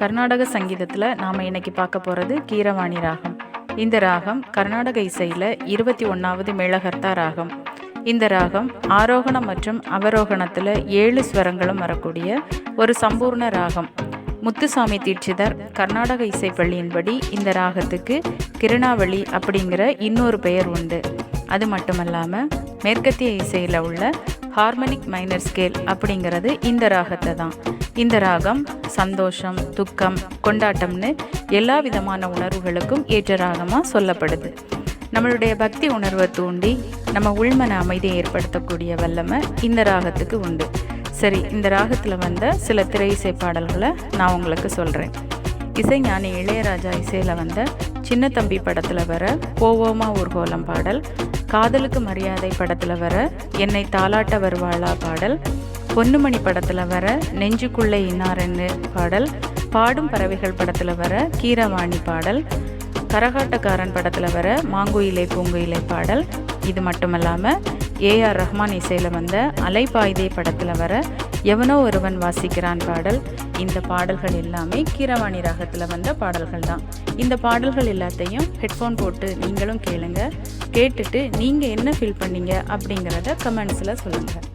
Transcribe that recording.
கர்நாடக சங்கீதத்தில் நாம் இன்னைக்கு பார்க்க போகிறது கீரவாணி ராகம். இந்த ராகம் கர்நாடக இசையில் 21வது மேளகர்த்தா ராகம். இந்த ராகம் ஆரோகணம் மற்றும் அவரோகணத்தில் 7 ஸ்வரங்களும் வரக்கூடிய ஒரு சம்பூர்ண ராகம். முத்துசாமி தீட்சிதர் கர்நாடக இசைப்பள்ளியின்படி இந்த ராகத்துக்கு கிருணாவளி அப்படிங்கிற இன்னொரு பெயர் உண்டு. அது மட்டுமல்லாமல் மேற்கத்திய இசையில் உள்ள ஹார்மோனிக் மைனர் ஸ்கேல் அப்படிங்கிறது இந்த ராகத்தை தான். இந்த ராகம் சந்தோஷம், துக்கம், கொண்டாட்டம்னு எல்லா விதமான உணர்வுகளுக்கும் ஏற்ற ராகமாக சொல்லப்படுது. நம்மளுடைய பக்தி உணர்வை தூண்டி நம்ம உள்மன அமைதியை ஏற்படுத்தக்கூடிய வல்லமை இந்த ராகத்துக்கு உண்டு. சரி, இந்த ராகத்தில் வந்த சில திரை இசை பாடல்களை நான் உங்களுக்கு சொல்கிறேன். இசைஞானி இளையராஜா இசையில் வந்த சின்ன தம்பி படத்தில் வர போவோமா ஊர்கோலம் பாடல், காதலுக்கு மரியாதை படத்தில் வர என்னை தாலாட்ட வருவாளா பாடல், பொன்னுமணி படத்தில் வர நெஞ்சுக்குள்ளே இன்னாரென்னு பாடல், பாடும் பறவைகள் படத்தில் வர கீரவாணி பாடல், கரகாட்டக்காரன் படத்தில் வர மாங்குயிலே பூங்குயிலே பாடல். இது மட்டுமல்லாமல் ஏஆர் ரஹ்மான் இசையில் வந்த அலைபாய்தே படத்தில் வர எவனோ ஒருவன் வாசிக்கிறான் பாடல். இந்த பாடல்கள் எல்லாமே கீரவாணி ராகத்தில் வந்த பாடல்கள் தான். இந்த பாடல்கள் எல்லாத்தையும் ஹெட்ஃபோன் போட்டு நீங்களும் கேளுங்க. கேட்டுட்டு நீங்கள் என்ன ஃபீல் பண்ணீங்க அப்படிங்கிறத கமெண்ட்ஸில் சொல்லுங்கள்.